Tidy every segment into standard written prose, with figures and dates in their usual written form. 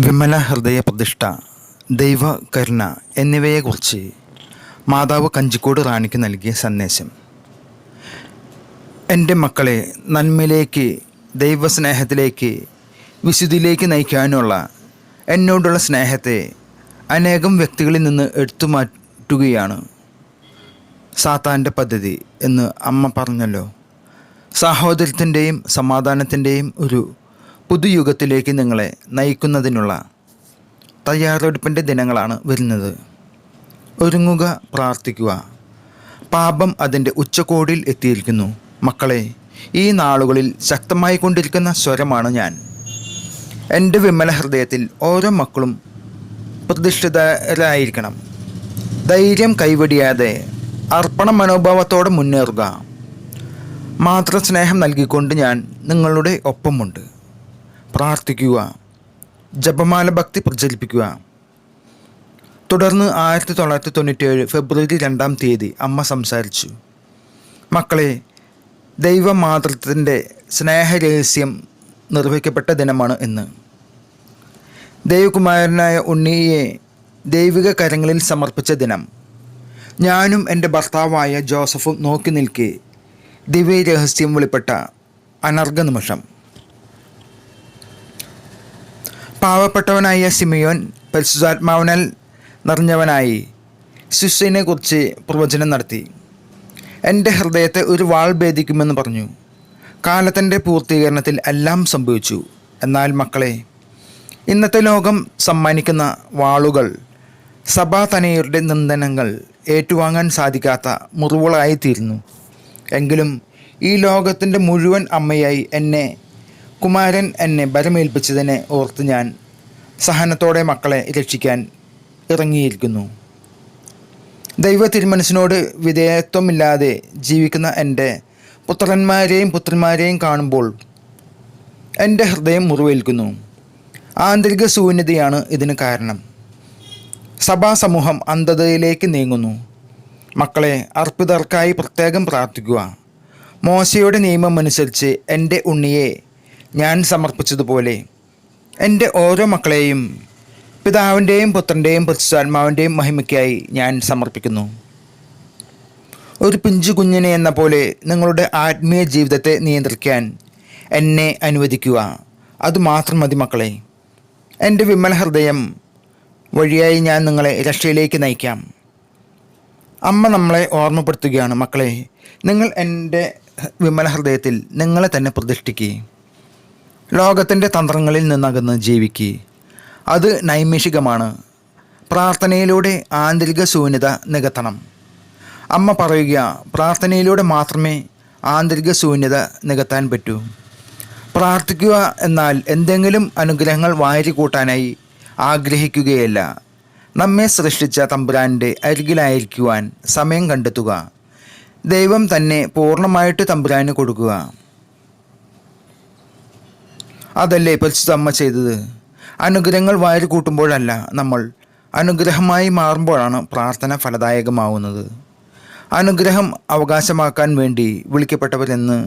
വിമല ഹൃദയ പ്രതിഷ്ഠ, ദൈവകരുണ എന്നിവയെക്കുറിച്ച് മാതാവ് കഞ്ചിക്കോട് റാണിക്ക് നൽകിയ സന്ദേശം. എൻ്റെ മക്കളെ നന്മയിലേക്ക്, ദൈവസ്നേഹത്തിലേക്ക്, വിശുദ്ധിയിലേക്ക് നയിക്കാനുള്ള എന്നോടുള്ള സ്നേഹത്തെ അനേകം വ്യക്തികളിൽ നിന്ന് എടുത്തു മാറ്റുകയാണ് സാത്താൻ്റെ പദ്ധതി എന്ന് അമ്മ പറഞ്ഞല്ലോ. സാഹോദര്യത്തിൻ്റെയും സമാധാനത്തിൻ്റെയും ഒരു പുതുയുഗത്തിലേക്ക് നിങ്ങളെ നയിക്കുന്നതിനുള്ള തയ്യാറെടുപ്പിൻ്റെ ദിനങ്ങളാണ് വരുന്നത്. ഒരുങ്ങുക, പ്രാർത്ഥിക്കുക. പാപം അതിൻ്റെ ഉച്ചകോടിയിൽ എത്തിയിരിക്കുന്നു. മക്കളെ, ഈ നാളുകളിൽ ശക്തമായി കൊണ്ടിരിക്കുന്ന സ്വരമാണ് ഞാൻ. എൻ്റെ വിമല ഹൃദയത്തിൽ ഓരോ മക്കളും പ്രതിഷ്ഠിതരായിരിക്കണം. ധൈര്യം കൈവടിയാതെ അർപ്പണ മനോഭാവത്തോടെ മുന്നേറുക. മാതൃസ്നേഹം നൽകിക്കൊണ്ട് ഞാൻ നിങ്ങളുടെ ഒപ്പമുണ്ട്. പ്രാർത്ഥിക്കുക, ജപമാല ഭക്തി പ്രചരിപ്പിക്കുക. തുടർന്ന് 1997 ഫെബ്രുവരി 2 അമ്മ സംസാരിച്ചു. മക്കളെ, ദൈവമാതൃത്വത്തിൻ്റെ സ്നേഹരഹസ്യം നിർവഹിക്കപ്പെട്ട ദിനമാണ് ഇന്ന്. ദൈവകുമാരനായ ഉണ്ണിയെ ദൈവിക കരങ്ങളിൽ സമർപ്പിച്ച ദിനം. ഞാനും എൻ്റെ ഭർത്താവായ ജോസഫും നോക്കി നിൽക്കെ ദിവ്യരഹസ്യം വെളിപ്പെട്ട അനർഘ നിമിഷം. പാവപ്പെട്ടവനായ സിമിയോൻ പരിശുദ്ധാത്മാവിനാൽ നിറഞ്ഞവനായി ശിഷ്യനെക്കുറിച്ച് പ്രവചനം നടത്തി. എൻ്റെ ഹൃദയത്തെ ഒരു വാൾ ഭേദിക്കുമെന്ന് പറഞ്ഞു. കാലത്തിൻ്റെ പൂർത്തീകരണത്തിൽ എല്ലാം സംഭവിച്ചു. എന്നാൽ മക്കളെ, ഇന്നത്തെ ലോകം സമ്മാനിക്കുന്ന വാളുകൾ സഭാതനയരുടെ നിന്ദനങ്ങൾ ഏറ്റുവാങ്ങാൻ സാധിക്കാത്ത മുറിവുകളായിത്തീരുന്നു. എങ്കിലും ഈ ലോകത്തിൻ്റെ മുഴുവൻ അമ്മയായി കുമാരൻ എന്നെ ബലമേൽപ്പിച്ചതിനെ ഓർത്ത് ഞാൻ സഹനത്തോടെ മക്കളെ രക്ഷിക്കാൻ ഇറങ്ങിയിരിക്കുന്നു. ദൈവ തിരുമനസ്സിനോട് വിധേയത്വമില്ലാതെ ജീവിക്കുന്ന എൻ്റെ പുത്രന്മാരെയും പുത്രിമാരെയും കാണുമ്പോൾ എൻ്റെ ഹൃദയം മുറിവേൽക്കുന്നു. ആന്തരിക ശൂന്യതയാണ് ഇതിന് കാരണം. സഭാസമൂഹം അന്ധതയിലേക്ക് നീങ്ങുന്നു. മക്കളെ, അർപ്പിതർക്കായി പ്രത്യേകം പ്രാർത്ഥിക്കുക. മോശയുടെ നിയമം അനുസരിച്ച് എൻ്റെ ഉണ്ണിയെ ഞാൻ സമർപ്പിച്ചതുപോലെ എൻ്റെ ഓരോ മക്കളെയും പിതാവിൻ്റെയും പുത്രൻ്റെയും പരിശുദ്ധാത്മാവിൻ്റെയും മഹിമയ്ക്കായി ഞാൻ സമർപ്പിക്കുന്നു. ഒരു പിഞ്ചു കുഞ്ഞിനെ എന്ന പോലെ നിങ്ങളുടെ ആത്മീയ ജീവിതത്തെ നിയന്ത്രിക്കാൻ എന്നെ അനുവദിക്കുക. അതുമാത്രം മതി മക്കളെ. എൻ്റെ വിമല ഹൃദയം വഴിയായി ഞാൻ നിങ്ങളെ രക്ഷയിലേക്ക് നയിക്കാം. അമ്മ നമ്മളെ ഓർമ്മപ്പെടുത്തുകയാണ്. മക്കളെ, നിങ്ങൾ എൻ്റെ വിമല ഹൃദയത്തിൽ നിങ്ങളെ തന്നെ പ്രതിഷ്ഠിക്കുക. ലോകത്തിൻ്റെ തന്ത്രങ്ങളിൽ നിന്നകന്ന് ജീവിക്കുക. അത് നൈമിഷികമാണ്. പ്രാർത്ഥനയിലൂടെ ആന്തരിക ശൂന്യത നികത്തണം. അമ്മ പറയുക, പ്രാർത്ഥനയിലൂടെ മാത്രമേ ആന്തരിക ശൂന്യത നികത്താൻ പറ്റൂ. പ്രാർത്ഥിക്കുക എന്നാൽ എന്തെങ്കിലും അനുഗ്രഹങ്ങൾ വാരിക്കൂട്ടാനായി ആഗ്രഹിക്കുകയല്ല. നമ്മെ സൃഷ്ടിച്ച തമ്പുരാൻ്റെ അരികിലായിരിക്കുവാൻ സമയം കണ്ടെത്തുക. ദൈവം തന്നെ പൂർണ്ണമായിട്ട് തമ്പുരാന് കൊടുക്കുക. അതല്ലേ പരിശുദ്ധ അമ്മ ചെയ്തത്. അനുഗ്രഹങ്ങൾ വാരി കൂട്ടുമ്പോഴല്ല, നമ്മൾ അനുഗ്രഹമായി മാറുമ്പോഴാണ് പ്രാർത്ഥന ഫലദായകമാവുന്നത്. അനുഗ്രഹം അവകാശമാക്കാൻ വേണ്ടി വിളിക്കപ്പെട്ടവരെന്ന്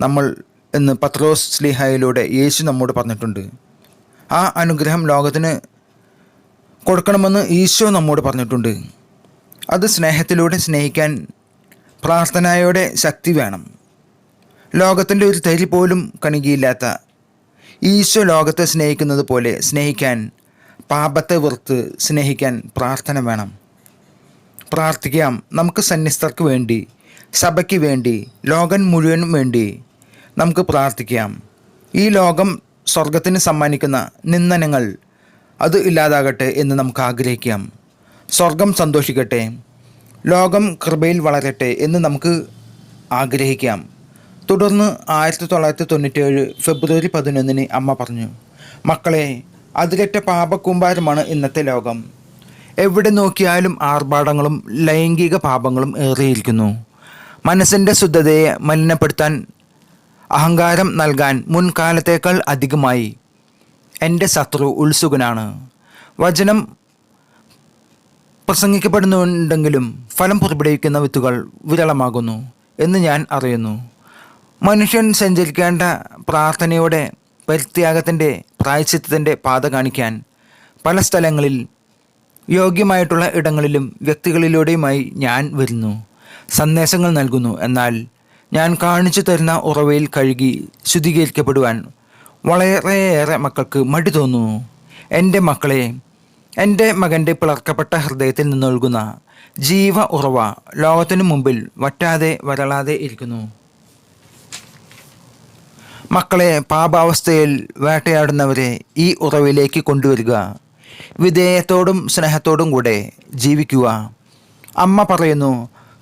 നമ്മൾ പത്രോസ് ശ്ലീഹായിലൂടെ യേശു നമ്മോട് പറഞ്ഞിട്ടുണ്ട്. ആ അനുഗ്രഹം ലോകത്തിന് കൊടുക്കണമെന്ന് ഈശോ നമ്മോട് പറഞ്ഞിട്ടുണ്ട്. അത് സ്നേഹത്തിലൂടെ സ്നേഹിക്കാൻ പ്രാർത്ഥനയോടെ ശക്തി വേണം. ലോകത്തിൻ്റെ ഒരു തരി പോലും കണികയില്ലാത്ത ഈശോ ലോകത്തെ സ്നേഹിക്കുന്നത് പോലെ സ്നേഹിക്കാൻ, പാപത്തെ വെറുത്ത് സ്നേഹിക്കാൻ പ്രാർത്ഥന വേണം. പ്രാർത്ഥിക്കാം. നമുക്ക് സന്യസ്തർക്ക് വേണ്ടി, സഭയ്ക്ക് വേണ്ടി, ലോകം മുഴുവനും വേണ്ടി നമുക്ക് പ്രാർത്ഥിക്കാം. ഈ ലോകം സ്വർഗത്തിന് സമ്മാനിക്കുന്ന നിന്ദനങ്ങൾ അത് ഇല്ലാതാകട്ടെ എന്ന് നമുക്ക് ആഗ്രഹിക്കാം. സ്വർഗം സന്തോഷിക്കട്ടെ, ലോകം കൃപയിൽ വളരട്ടെ എന്ന് നമുക്ക് ആഗ്രഹിക്കാം. തുടർന്ന് 1997 ഫെബ്രുവരി 11 അമ്മ പറഞ്ഞു. മക്കളെ, അതിരറ്റ പാപക്കൂമ്പാരമാണ് ഇന്നത്തെ ലോകം. എവിടെ നോക്കിയാലും ആർഭാടങ്ങളും ലൈംഗിക പാപങ്ങളും ഏറിയിരിക്കുന്നു. മനസ്സിൻ്റെ ശുദ്ധതയെ മലിനപ്പെടുത്താൻ, അഹങ്കാരം നൽകാൻ മുൻകാലത്തേക്കാൾ അധികമായി എൻ്റെ ശത്രു ഉത്സുകനാണ്. വചനം പ്രസംഗിക്കപ്പെടുന്നുണ്ടെങ്കിലും ഫലം പുറപ്പെടുവിക്കുന്ന വിത്തുകൾ വിരളമാകുന്നു എന്ന് ഞാൻ അറിയുന്നു. മനുഷ്യൻ സഞ്ചരിക്കേണ്ട പ്രാർത്ഥനയുടെ പരിത്യാഗത്തിൻ്റെ പ്രായശ്ചിത്തത്തിൻ്റെ പാത കാണിക്കാൻ പല സ്ഥലങ്ങളിൽ യോഗ്യമായിട്ടുള്ള ഇടങ്ങളിലും വ്യക്തികളിലൂടെയുമായി ഞാൻ വരുന്നു, സന്ദേശങ്ങൾ നൽകുന്നു. എന്നാൽ ഞാൻ കാണിച്ചു തരുന്ന ഉറവയിൽ കഴുകി ശുദ്ധീകരിക്കപ്പെടുവാൻ വളരെയേറെ മക്കൾക്ക് മടി തോന്നുന്നു. എൻ്റെ മക്കളെ, എൻ്റെ മകൻ്റെ പിളർക്കപ്പെട്ട ഹൃദയത്തിൽ നിന്നൊഴുകുന്ന ജീവ ഉറവ ലോകത്തിനു മുമ്പിൽ വറ്റാതെ വരളാതെ ഇരിക്കുന്നു. മക്കളെ, പാപാവസ്ഥയിൽ വേട്ടയാടുന്നവരെ ഈ ഉറവിലേക്ക് കൊണ്ടുവരിക. വിധേയത്തോടും സ്നേഹത്തോടും കൂടെ ജീവിക്കുക. അമ്മ പറയുന്നു,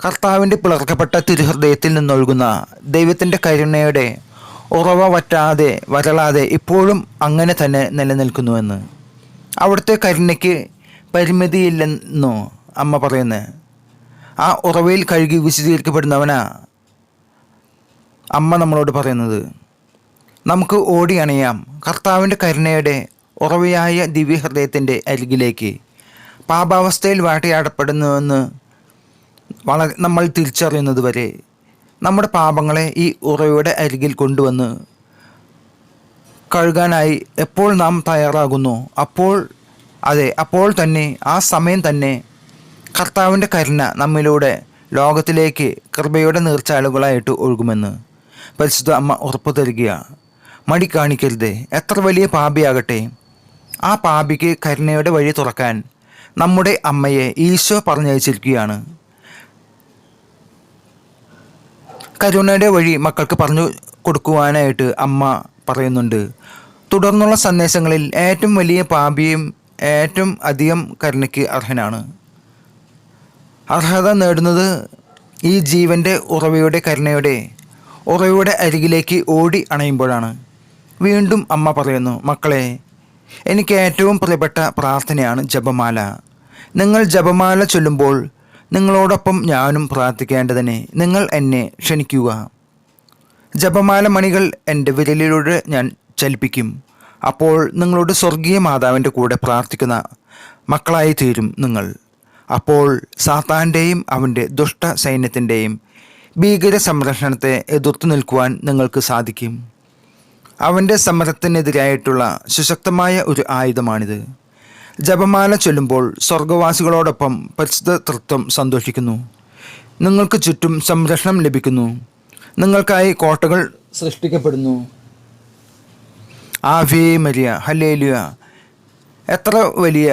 കർത്താവിൻ്റെ പിളർക്കപ്പെട്ട തിരുഹൃദയത്തിൽ നിന്നൊഴുകുന്ന ദൈവത്തിൻ്റെ കരുണയുടെ ഉറവ വറ്റാതെ വരളാതെ ഇപ്പോഴും അങ്ങനെ തന്നെ നിലനിൽക്കുന്നുവെന്ന്. അവിടുത്തെ കരുണയ്ക്ക് പരിമിതിയില്ലെന്നോ അമ്മ പറയുന്നത്. ആ ഉറവയിൽ കഴുകി വിശദീകരിക്കപ്പെടുന്നവനാ അമ്മ നമ്മളോട് പറയുന്നത്. നമുക്ക് ഓടി അണയാം കർത്താവിൻ്റെ കരുണയുടെ ഉറവയായ ദിവ്യഹൃദയത്തിൻ്റെ അരികിലേക്ക്. പാപാവസ്ഥയിൽ വേട്ടയാടപ്പെടുന്നുവെന്ന് നമ്മൾ തിരിച്ചറിയുന്നത് വരെ നമ്മുടെ പാപങ്ങളെ ഈ ഉറവയുടെ അരികിൽ കൊണ്ടുവന്ന് കഴുകാനായി എപ്പോൾ നാം തയ്യാറാകുന്നു, അപ്പോൾ തന്നെ ആ സമയം തന്നെ കർത്താവിൻ്റെ കരുണ നമ്മിലൂടെ ലോകത്തിലേക്ക് കൃപയുടെ നീർച്ചാലുകളായിട്ട് ഒഴുകുമെന്ന് പരിശുദ്ധ അമ്മ ഉറപ്പു തരിക. മടി കാണിക്കരുത്. എത്ര വലിയ പാപിയാകട്ടെ, ആ പാപിക്ക് കരുണയുടെ വഴി തുറക്കാൻ നമ്മുടെ അമ്മയെ ഈശോ പറഞ്ഞയച്ചിരിക്കുകയാണ്. കരുണയുടെ വഴി മക്കൾക്ക് പറഞ്ഞു കൊടുക്കുവാനായിട്ട് അമ്മ പറയുന്നുണ്ട്. തുടർന്നുള്ള സന്ദേശങ്ങളിൽ ഏറ്റവും വലിയ പാപിയും ഏറ്റവും അധികം കരുണയ്ക്ക് അർഹനാണ്. അർഹത നേടുന്നത് ഈ ജീവൻ്റെ ഉറവയുടെ കരുണയുടെ ഉറവയുടെ അരികിലേക്ക് ഓടി അണയുമ്പോഴാണ്. വീണ്ടും അമ്മ പറയുന്നു, മക്കളെ, എനിക്ക് ഏറ്റവും പ്രിയപ്പെട്ട പ്രാർത്ഥനയാണ് ജപമാല. നിങ്ങൾ ജപമാല ചൊല്ലുമ്പോൾ നിങ്ങളോടൊപ്പം ഞാനും പ്രാർത്ഥിക്കേണ്ടതിന് നിങ്ങൾ എന്നെ ക്ഷണിക്കുക. ജപമാല മണികൾ എൻ്റെ വിരലിലൂടെ ഞാൻ ചലിപ്പിക്കും. അപ്പോൾ നിങ്ങളോട് സ്വർഗീയ മാതാവിൻ്റെ കൂടെ പ്രാർത്ഥിക്കുന്ന മക്കളായി തീരും നിങ്ങൾ. അപ്പോൾ സാത്താൻ്റെയും അവൻ്റെ ദുഷ്ട സൈന്യത്തിൻ്റെയും ഭീകര സംരക്ഷണത്തെ എതിർത്തു നിൽക്കുവാൻ നിങ്ങൾക്ക് സാധിക്കും. അവൻ്റെ സമരത്തിനെതിരായിട്ടുള്ള സുശക്തമായ ഒരു ആയുധമാണിത്. ജപമാല ചൊല്ലുമ്പോൾ സ്വർഗവാസികളോടൊപ്പം പരിശുദ്ധ തൃത്വം സന്തോഷിക്കുന്നു. നിങ്ങൾക്ക് ചുറ്റും സംരക്ഷണം ലഭിക്കുന്നു. നിങ്ങൾക്കായി കോട്ടകൾ സൃഷ്ടിക്കപ്പെടുന്നു. Ave Maria, hallelujah. എത്ര വലിയ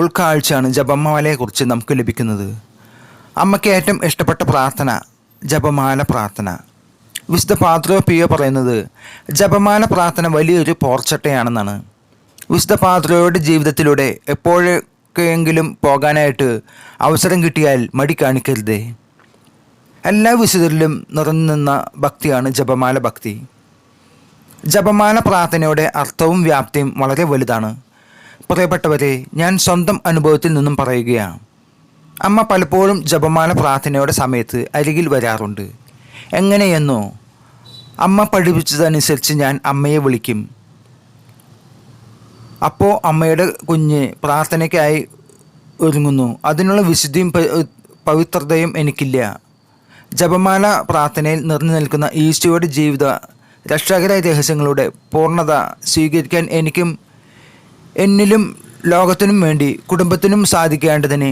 ഉൾക്കാഴ്ചയാണ് ജപമാലയെക്കുറിച്ച് നമുക്ക് ലഭിക്കുന്നത്. അമ്മയ്ക്ക് ഏറ്റവും ഇഷ്ടപ്പെട്ട പ്രാർത്ഥന ജപമാല പ്രാർത്ഥന. വിശുദ്ധ പാദ്രോ പിയോ പറയുന്നത് ജപമാല പ്രാർത്ഥന വലിയൊരു പോർച്ചട്ടയാണെന്നാണ്. വിശുദ്ധ പാദ്രോയുടെ ജീവിതത്തിലൂടെ എപ്പോഴൊക്കെയെങ്കിലും പോകാനായിട്ട് അവസരം കിട്ടിയാൽ മടി കാണിക്കരുതേ. എല്ലാ വിശുദ്ധരിലും നിറഞ്ഞു നിന്ന ഭക്തിയാണ് ജപമാല ഭക്തി. ജപമാല പ്രാർത്ഥനയുടെ അർത്ഥവും വ്യാപ്തിയും വളരെ വലുതാണ്. പ്രിയപ്പെട്ടവരെ, ഞാൻ സ്വന്തം അനുഭവത്തിൽ നിന്നും പറയുകയാണ്. അമ്മ പലപ്പോഴും ജപമാല പ്രാർത്ഥനയുടെ സമയത്ത് അരികിൽ വരാറുണ്ട്. എങ്ങനെയെന്നോ, അമ്മ പഠിപ്പിച്ചതനുസരിച്ച് ഞാൻ അമ്മയെ വിളിക്കും. അപ്പോൾ അമ്മയുടെ കുഞ്ഞ് പ്രാർത്ഥനയ്ക്കായി ഒരുങ്ങുന്നു. അതിനുള്ള വിശുദ്ധിയും പവിത്രതയും എനിക്കില്ല. ജപമാല പ്രാർത്ഥനയിൽ നിറഞ്ഞു നിൽക്കുന്ന ഈശോയുടെ ജീവിത രക്ഷകരായ രഹസ്യങ്ങളുടെ പൂർണ്ണത സ്വീകരിക്കാൻ എനിക്കും എന്നിലും ലോകത്തിനും വേണ്ടി കുടുംബത്തിനും സാധിക്കേണ്ടതിന്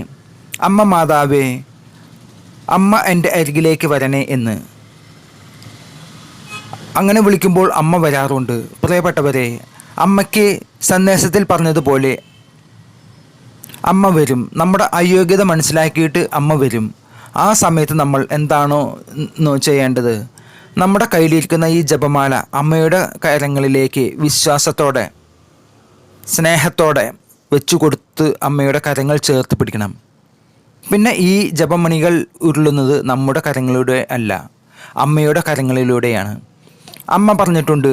അമ്മ മാതാവേ, അമ്മ എൻ്റെ അരികിലേക്ക് വരണേ എന്ന് അങ്ങനെ വിളിക്കുമ്പോൾ അമ്മ വരാറുണ്ട്. പ്രിയപ്പെട്ടവരെ, അമ്മയ്ക്ക് സന്ദേശത്തിൽ പറഞ്ഞതുപോലെ അമ്മ വരും. നമ്മുടെ അയോഗ്യത മനസ്സിലാക്കിയിട്ട് അമ്മ വരും. ആ സമയത്ത് നമ്മൾ എന്താണോ ചെയ്യേണ്ടത്, നമ്മുടെ കയ്യിലിരിക്കുന്ന ഈ ജപമാല അമ്മയുടെ കരങ്ങളിലേക്ക് വിശ്വാസത്തോടെ സ്നേഹത്തോടെ വെച്ചു കൊടുത്ത് അമ്മയുടെ കരങ്ങൾ ചേർത്ത് പിടിക്കണം. പിന്നെ ഈ ജപമണികൾ ഉരുളുന്നത് നമ്മുടെ കരങ്ങളിലൂടെ അല്ല, അമ്മയുടെ കരങ്ങളിലൂടെയാണ്. അമ്മ പറഞ്ഞിട്ടുണ്ട്,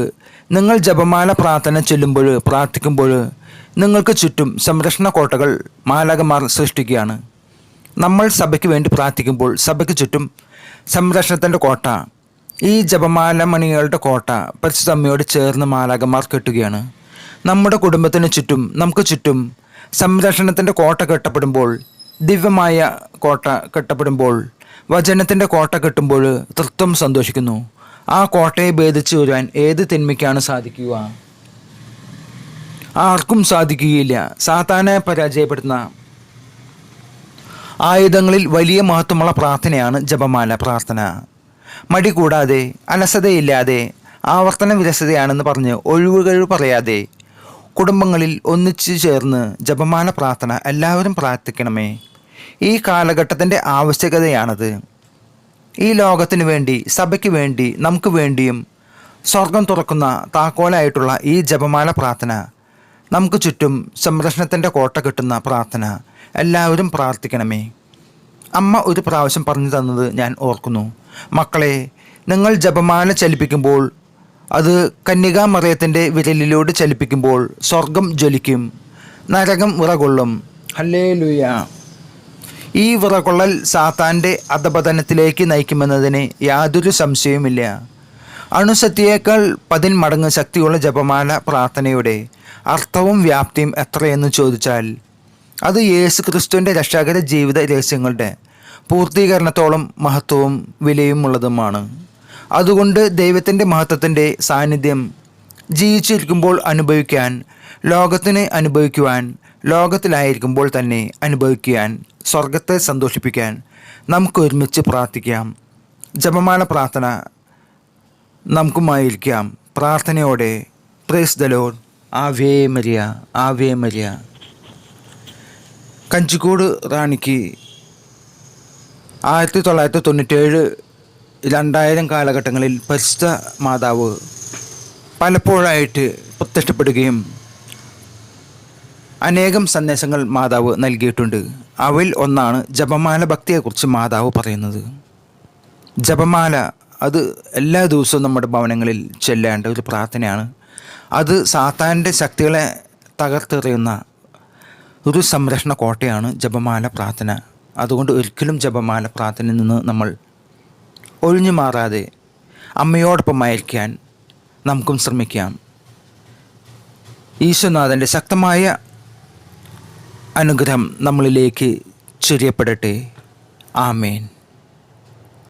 നിങ്ങൾ ജപമാല പ്രാർത്ഥന ചൊല്ലുമ്പോൾ പ്രാർത്ഥിക്കുമ്പോൾ നിങ്ങൾക്ക് ചുറ്റും സംരക്ഷണ കോട്ടകൾ മാലാഖമാർ സൃഷ്ടിക്കുകയാണ്. നമ്മൾ സഭയ്ക്ക് വേണ്ടി പ്രാർത്ഥിക്കുമ്പോൾ സഭയ്ക്ക് ചുറ്റും സംരക്ഷണത്തിൻ്റെ കോട്ട, ഈ ജപമാല മണികളുടെ കോട്ട പരിശുദ്ധ അമ്മയോട് ചേർന്ന് മാലാഖമാർ കെട്ടുകയാണ്. നമ്മുടെ കുടുംബത്തിന് ചുറ്റും നമുക്ക് ചുറ്റും സംരക്ഷണത്തിൻ്റെ കോട്ട കെട്ടപ്പെടുമ്പോൾ, ദിവ്യമായ കോട്ട കെട്ടപ്പെടുമ്പോൾ, വചനത്തിൻ്റെ കോട്ട കെട്ടുമ്പോൾ തൃത്വം സന്തോഷിക്കുന്നു. ആ കോട്ടയെ ഭേദിച്ചു വരുവാൻ ഏത് തിന്മയ്ക്കാണ് സാധിക്കുക? ആർക്കും സാധിക്കുകയില്ല. സാത്താനെ പരാജയപ്പെടുത്തുന്ന ആയുധങ്ങളിൽ വലിയ മഹത്വമുള്ള പ്രാർത്ഥനയാണ് ജപമാല പ്രാർത്ഥന. മടി കൂടാതെ, അലസതയില്ലാതെ, ആവർത്തന വിരസതയാണെന്ന് പറഞ്ഞ് ഒഴിവുകൾ പറയാതെ കുടുംബങ്ങളിൽ ഒന്നിച്ചു ചേർന്ന് ജപമാല പ്രാർത്ഥന എല്ലാവരും പ്രാർത്ഥിക്കണമേ. ഈ കാലഘട്ടത്തിൻ്റെ ആവശ്യകതയാണത്. ഈ ലോകത്തിന് വേണ്ടി, സഭയ്ക്ക് വേണ്ടി, നമുക്ക് വേണ്ടിയും സ്വർഗം തുറക്കുന്ന താക്കോലായിട്ടുള്ള ഈ ജപമാല പ്രാർത്ഥന, നമുക്ക് ചുറ്റും സംരക്ഷണത്തിൻ്റെ കോട്ട കിട്ടുന്ന പ്രാർത്ഥന എല്ലാവരും പ്രാർത്ഥിക്കണമേ. അമ്മ ഒരു പ്രാവശ്യം പറഞ്ഞു തന്നത് ഞാൻ ഓർക്കുന്നു. മക്കളെ, നിങ്ങൾ ജപമാല ചലിപ്പിക്കുമ്പോൾ, അത് കന്യകാമറിയത്തിൻ്റെ വിരലിലൂടെ ചലിപ്പിക്കുമ്പോൾ സ്വർഗം ജ്വലിക്കും, നരകം വിറകൊള്ളും. ഹല്ലേലൂയ. ഈ വിറകൊള്ളൽ സാത്താൻ്റെ അധപതനത്തിലേക്ക് നയിക്കുമെന്നതിന് യാതൊരു സംശയവുമില്ല. അണുശക്തിയേക്കാൾ 10 മടങ്ങ് ശക്തിയുള്ള ജപമാല പ്രാർത്ഥനയുടെ അർത്ഥവും വ്യാപ്തിയും എത്രയെന്ന് ചോദിച്ചാൽ അത് യേശു ക്രിസ്തുവിൻ്റെ രക്ഷാകര ജീവിത രഹസ്യങ്ങളുടെ പൂർത്തീകരണത്തോളം മഹത്വവും വിലയും ഉള്ളതുമാണ്. അതുകൊണ്ട് ദൈവത്തിൻ്റെ മഹത്വത്തിൻ്റെ സാന്നിധ്യം ജീവിച്ചിരിക്കുമ്പോൾ അനുഭവിക്കാൻ, ലോകത്തിന് അനുഭവിക്കുവാൻ, ലോകത്തിലായിരിക്കുമ്പോൾ തന്നെ അനുഭവിക്കാൻ, സ്വർഗത്തെ സന്തോഷിപ്പിക്കാൻ നമുക്ക് ഒരുമിച്ച് പ്രാർത്ഥിക്കാം. ജപമാല പ്രാർത്ഥന നമുക്കുമായിരിക്കാം. പ്രാർത്ഥനയോടെ praise the Lord. Ave Maria, Ave Maria. Kanjikode റാണിക്ക് 1997, 2000 കാലഘട്ടങ്ങളിൽ പരിശുദ്ധ മാതാവ് പലപ്പോഴായിട്ട് പ്രത്യക്ഷപ്പെടുകയും അനേകം സന്ദേശങ്ങൾ മാതാവ് നൽകിയിട്ടുണ്ട്. അവയിൽ ഒന്നാണ് ജപമാല ഭക്തിയെക്കുറിച്ച് മാതാവ് പറയുന്നത്. ജപമാല അത് എല്ലാ ദിവസവും നമ്മുടെ ഭവനങ്ങളിൽ ചൊല്ലേണ്ട ഒരു പ്രാർത്ഥനയാണ്. അത് സാത്താൻ്റെ ശക്തികളെ തകർത്തെറിയുന്ന ഒരു സംരക്ഷണ കോട്ടയാണ് ജപമാല പ്രാർത്ഥന. അതുകൊണ്ട് ഒരിക്കലും ജപമാല പ്രാർത്ഥനയിൽ നിന്ന് നമ്മൾ ഒഴിഞ്ഞു മാറാതെ അമ്മയോടൊപ്പമായിരിക്കാൻ നമുക്കും ശ്രമിക്കാം. ഈശോനാഥൻ്റെ ശക്തമായ അനുഗ്രഹം നമ്മളിലേക്ക് ചൊരിയപ്പെടട്ടെ. ആമേൻ.